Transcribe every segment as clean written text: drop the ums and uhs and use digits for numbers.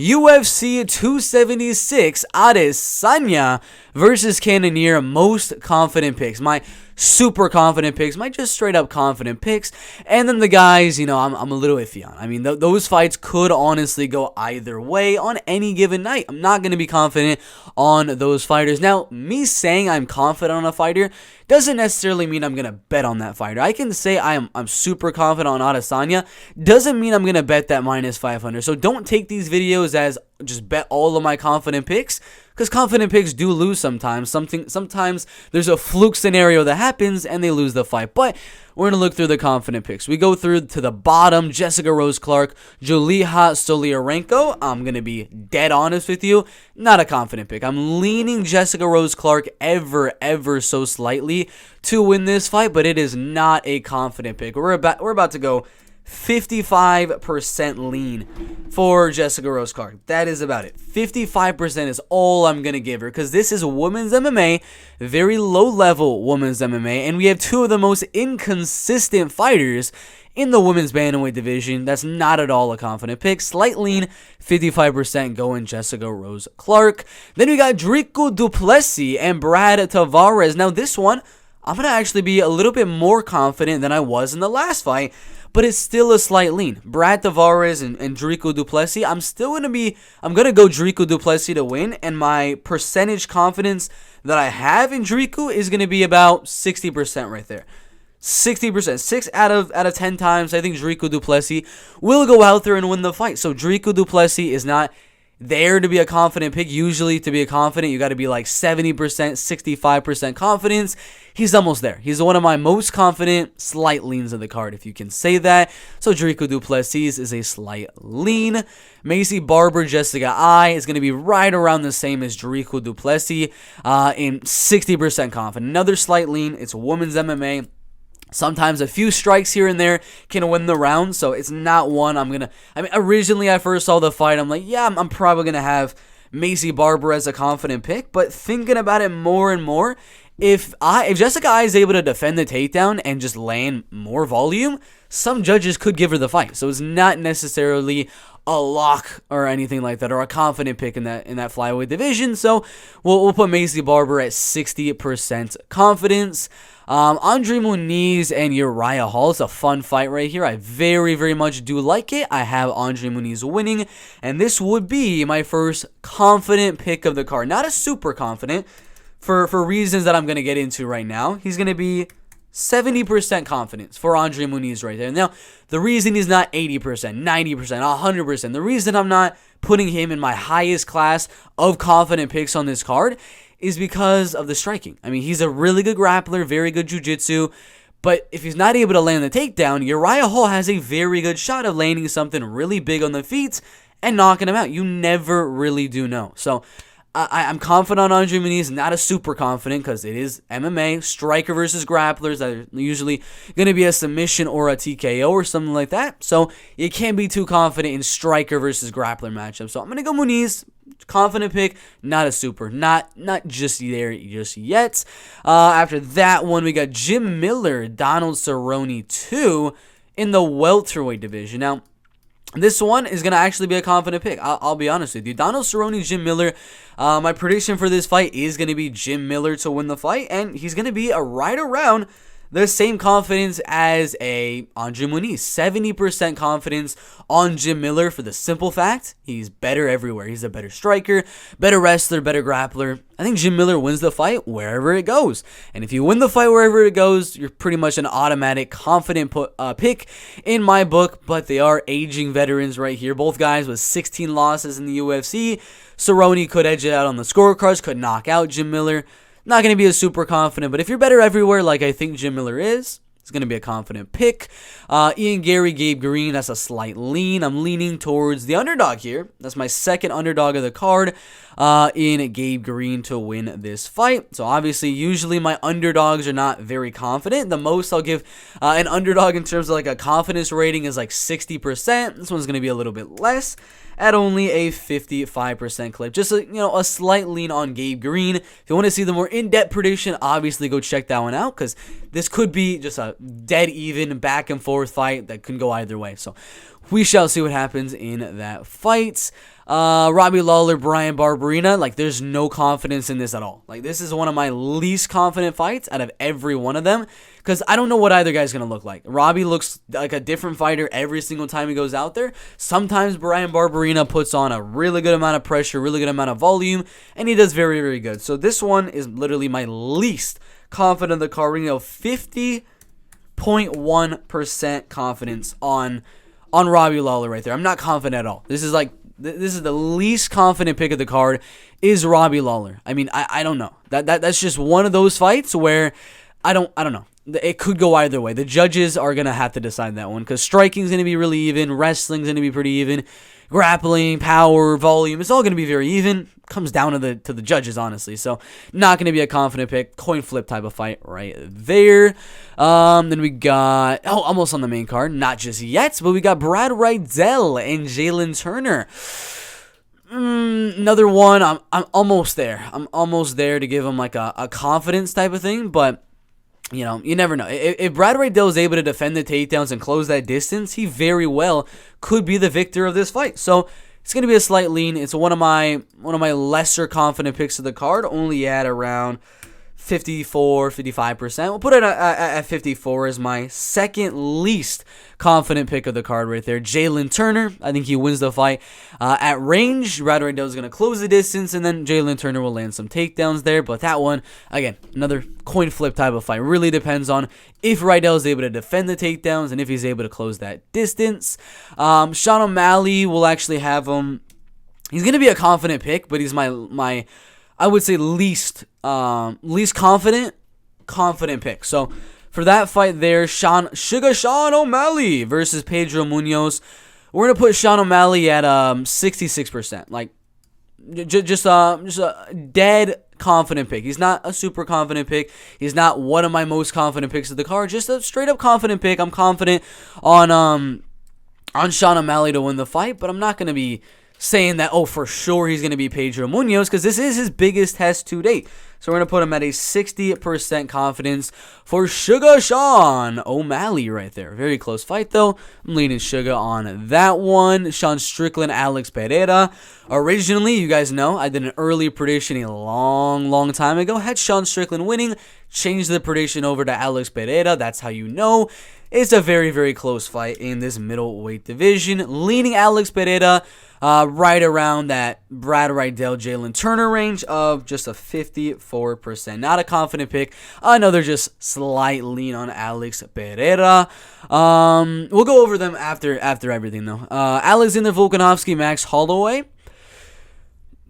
UFC 276, Adesanya versus Cannonier. Most confident picks. My super confident picks, my just straight up confident picks. And then the guys, I'm a little iffy on. I mean, those fights could honestly go either way on any given night. I'm not going to be confident on those fighters. Now, me saying I'm confident on a fighter doesn't necessarily mean I'm going to bet on that fighter. I can say I'm super confident on Adesanya. Doesn't mean I'm going to bet that minus 500. So don't take these videos as just bet all of my confident picks, because confident picks do lose sometimes. Sometimes there's a fluke scenario that happens and they lose the fight. But we're going to look through the confident picks. We go through to the bottom: Jessica Rose Clark, Juliha Stoliarenko. I'm going to be dead honest with you. Not a confident pick. I'm leaning Jessica Rose Clark ever so slightly to win this fight, but it is not a confident pick. We're about to go 55% lean for Jessica Rose Clark. That is about it. 55% is all I'm going to give her, because this is women's MMA, very low-level women's MMA, and we have two of the most inconsistent fighters in the women's bantamweight division. That's not at all a confident pick. Slight lean, 55% going Jessica Rose Clark. Then we got Dricus du Plessis and Brad Tavares. Now this one, I'm going to actually be a little bit more confident than I was in the last fight, but it's still a slight lean. Brad Tavares and Dricus du Plessis, I'm going to go Dricus du Plessis to win, and my percentage confidence that I have in Dricus is going to be about 60% right there. 60%. 6 out of 10 times, I think Dricus du Plessis will go out there and win the fight. So Dricus du Plessis is not there to be a confident pick. Usually to be a confident, you got to be like 70%, 65% confidence. He's almost there. He's one of my most confident slight leans of the card, if you can say that. So Dricus du Plessis is a slight lean. Macie Barber, Jessica I is going to be right around the same as Dricus du Plessis in 60% confident. Another slight lean. It's women's MMA. Sometimes a few strikes here and there can win the round, so it's not one originally I first saw the fight, I'm like, yeah, I'm probably going to have Macie Barber as a confident pick, but thinking about it more and more, if Jessica I is able to defend the takedown and just land more volume, some judges could give her the fight. So it's not necessarily a lock or anything like that, or a confident pick in that flyweight division. So we'll put Macie Barber at 60% confidence. Andre Muniz and Uriah Hall is a fun fight right here. I very much do like it. I have Andre Muniz winning, and this would be my first confident pick of the card. Not a super confident, for reasons that I'm going to get into right now. He's going to be 70% confidence for Andre Muniz right there. Now, the reason he's not 80%, 90%, 100%, the reason I'm not putting him in my highest class of confident picks on this card is because of the striking. I mean, he's a really good grappler, very good jiu-jitsu, but if he's not able to land the takedown, Uriah Hall has a very good shot of landing something really big on the feet and knocking him out. You never really do know. So I'm confident on Andre Muniz, not a super confident, because it is MMA, striker versus grapplers. That are usually going to be a submission or a TKO or something like that. So you can't be too confident in striker versus grappler matchup. So I'm going to go Muniz, confident pick, not a super, not just there just yet. After that one, we got Jim Miller, Donald Cerrone 2 in the welterweight division. Now, this one is going to actually be a confident pick. I'll be honest with you. Donald Cerrone, Jim Miller. My prediction for this fight is going to be Jim Miller to win the fight, and he's going to be right around the same confidence as a Andre Muniz. 70% confidence on Jim Miller, for the simple fact he's better everywhere. He's a better striker, better wrestler, better grappler. I think Jim Miller wins the fight wherever it goes. And if you win the fight wherever it goes, you're pretty much an automatic confident pick in my book. But they are aging veterans right here. Both guys with 16 losses in the UFC. Cerrone could edge it out on the scorecards, could knock out Jim Miller. Not going to be a super confident, but if you're better everywhere like I think Jim Miller is, it's going to be a confident pick. Ian Gary, Gabe Green, that's a slight lean. I'm leaning towards the underdog here. That's my second underdog of the card in Gabe Green to win this fight. So obviously, usually my underdogs are not very confident. The most I'll give an underdog in terms of like a confidence rating is like 60%. This one's going to be a little bit less, at only a 55% clip. Just a slight lean on Gabe Green. If you want to see the more in-depth prediction, obviously go check that one out, because this could be just a dead even back and forth fight that can go either way. So we shall see what happens in that fight. Robbie Lawler, Brian Barberina, like, there's no confidence in this at all. Like, this is one of my least confident fights out of every one of them, because I don't know what either guy's going to look like. Robbie looks like a different fighter every single time he goes out there. Sometimes Brian Barberina puts on a really good amount of pressure, really good amount of volume, and he does very, very good. So this one is literally my least confident of the card. We're going to go 50.1% confidence on Robbie Lawler right there. I'm not confident at all. This is the least confident pick of the card is Robbie Lawler. I mean, I don't know. That's just one of those fights where I don't know. It could go either way. The judges are going to have to decide that one, because striking's going to be really even, wrestling's going to be pretty even, grappling, power, volume, it's all going to be very even. Comes down to the judges, honestly. So not going to be a confident pick. Coin flip type of fight right there. Then we got, almost on the main card, not just yet, but we got Brad Riddell and Jalen Turner. Another one. I'm almost there. I'm almost there to give him like a confidence type of thing, but you know, you never know. If Brad Riddell is able to defend the takedowns and close that distance, he very well could be the victor of this fight. So it's going to be a slight lean. It's one of my lesser confident picks of the card, only at around 55%. We'll put it at 54 as my second least confident pick of the card right there. Jalen Turner, I think he wins the fight. At range, Brad Riddell is going to close the distance, and then Jalen Turner will land some takedowns there. But that one, again, another coin flip type of fight. Really depends on if Riddell is able to defend the takedowns and if he's able to close that distance. Sean O'Malley will actually have him. He's going to be a confident pick, but he's my I would say least confident pick. So for that fight there, Sean O'Malley versus Pedro Muniz. We're gonna put Sean O'Malley at 66%. Like just a dead confident pick. He's not a super confident pick. He's not one of my most confident picks of the card. Just a straight up confident pick. I'm confident on Sean O'Malley to win the fight, but I'm not gonna be saying that, for sure he's going to be Pedro Muniz, because this is his biggest test to date. So we're going to put him at a 60% confidence for Sugar Sean O'Malley right there. Very close fight, though. I'm leaning Sugar on that one. Sean Strickland, Alex Pereira. Originally, you guys know, I did an early prediction a long time ago. Had Sean Strickland winning. Changed the prediction over to Alex Pereira. That's how you know it's a very, very close fight in this middleweight division. Leaning Alex Pereira right around that Brad Riddell, Jalen Turner range of just a 54%. Not a confident pick. Another just slight lean on Alex Pereira. We'll go over them after everything, though. Alexander Volkanovski, Max Holloway.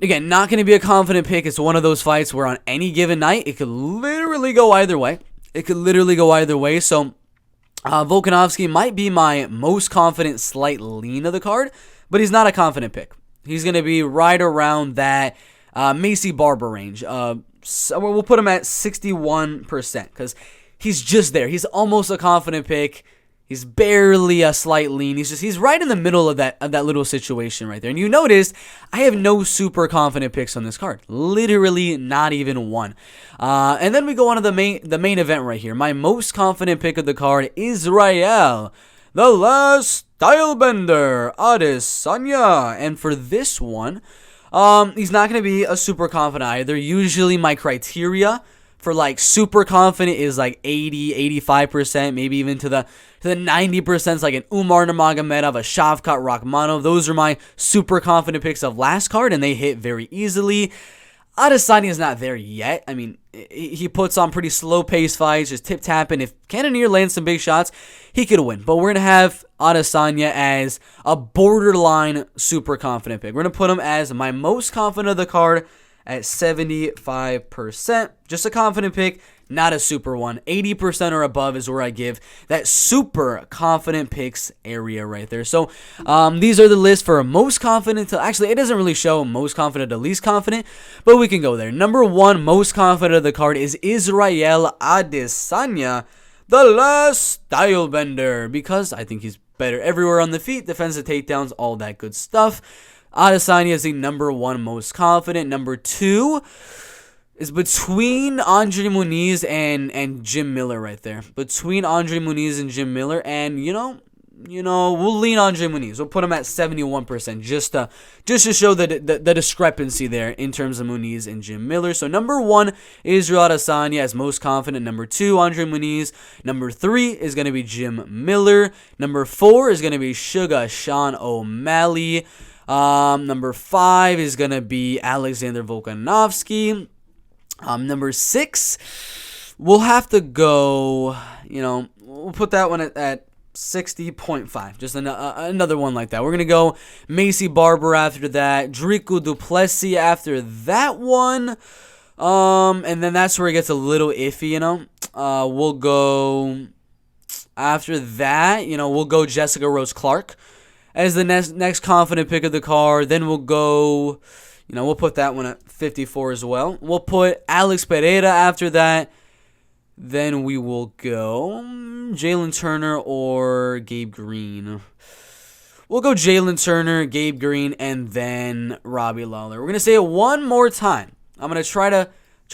Again, not going to be a confident pick. It's one of those fights where on any given night, it could literally go either way. So Volkanovski might be my most confident slight lean of the card, but he's not a confident pick. He's going to be right around that Macie Barber range. So we'll put him at 61% because he's just there. He's almost a confident pick. He's barely a slight lean. He's right in the middle of that little situation right there. And you notice I have no super confident picks on this card. Literally not even one. And then we go on to the main event right here. My most confident pick of the card, Israel, the last stylebender, Adesanya. And for this one, he's not going to be a super confident either. Usually my criteria for like super confident is like 80, 85%, maybe even to the 90%, like an Umar Nurmagomedov, a Shavkat Rakhmonov. Those are my super confident picks of last card, and they hit very easily. Adesanya is not there yet. I mean, he puts on pretty slow-paced fights, just tip-tapping. If Cannonier lands some big shots, he could win. But we're going to have Adesanya as a borderline super confident pick. We're going to put him as my most confident of the card at 75%. Just a confident pick, not a super one. 80% or above is where I give that super confident picks area right there. So these are the lists for most confident to, actually it doesn't really show most confident to least confident, but we can go there. Number one most confident of the card is Israel Adesanya, the last stylebender, because I think he's better everywhere on the feet, defends the takedowns, all that good stuff. Adesanya is the number one most confident. Number two is between Andre Muniz and Jim Miller right there. Between Andre Muniz and Jim Miller. And, you know, we'll lean Andre Muniz. We'll put him at 71% just to show the discrepancy there in terms of Muniz and Jim Miller. So number 1, Israel Adesanya as most confident. Number 2, Andre Muniz. Number 3 is going to be Jim Miller. Number 4 is going to be Sugar Sean O'Malley. Number 5 is going to be Alexander Volkanovski. Number 6, we'll have to go, we'll put that one at 60.5. Just another one like that. We're going to go Macie Barber after that. Dricus du Plessis after that one. And then that's where it gets a little iffy, We'll go, after that, we'll go Jessica Rose Clark as the next confident pick of the card. Then we'll go, we'll put that one at 54 as well. We'll put Alex Pereira after that. Then we will go Jalen Turner or Gabe Green. We'll go Jalen Turner, Gabe Green, and then Robbie Lawler. We're going to say it one more time. I'm going to try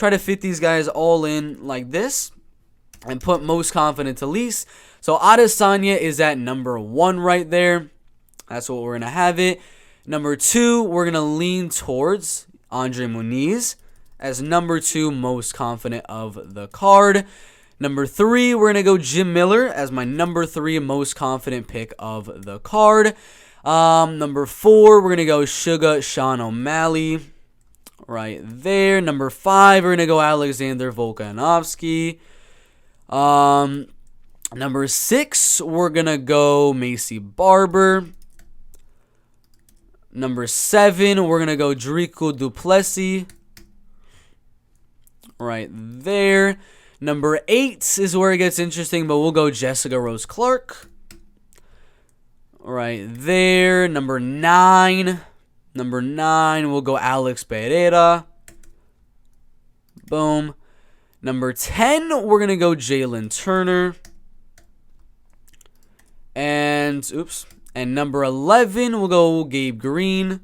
to fit these guys all in like this and put most confident to least. So Adesanya is at number 1 right there. That's what we're going to have it. Number 2, we're going to lean towards Andre Muniz as number 2 most confident of the card. Number 3, we're going to go Jim Miller as my number 3 most confident pick of the card. Number 4, we're going to go Sugar Sean O'Malley right there. Number 5, we're going to go Alexander Volkanovski. Number 6, we're going to go Macie Barber. Number 7, we're going to go Dricus du Plessis right there. Number 8 is where it gets interesting, but we'll go Jessica Rose Clark right there. Number 9, we'll go Alex Pereira. Boom. Number 10, we're going to go Jalen Turner. And number 11, we'll go Gabe Green.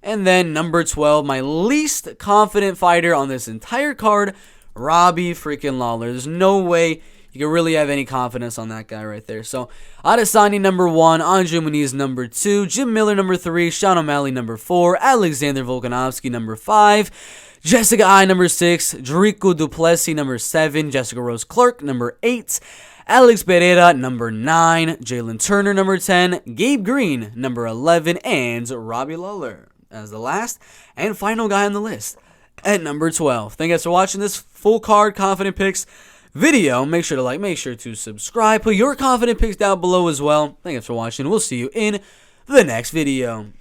And then number 12, my least confident fighter on this entire card, Robbie freaking Lawler. There's no way you can really have any confidence on that guy right there. So, Adesanya number 1, Andre Muniz number 2, Jim Miller number 3, Sean O'Malley number 4, Alexander Volkanovski number 5, Jessica I number 6, Dricus du Plessis number 7, Jessica Rose Clark number 8, Alex Pereira number 9, Jalen Turner number 10, Gabe Green number 11, and Robbie Lawler as the last and final guy on the list at number 12. Thank you guys for watching this full card confident picks video. Make sure to like, make sure to subscribe. Put your confident picks down below as well. Thank you guys for watching. We'll see you in the next video.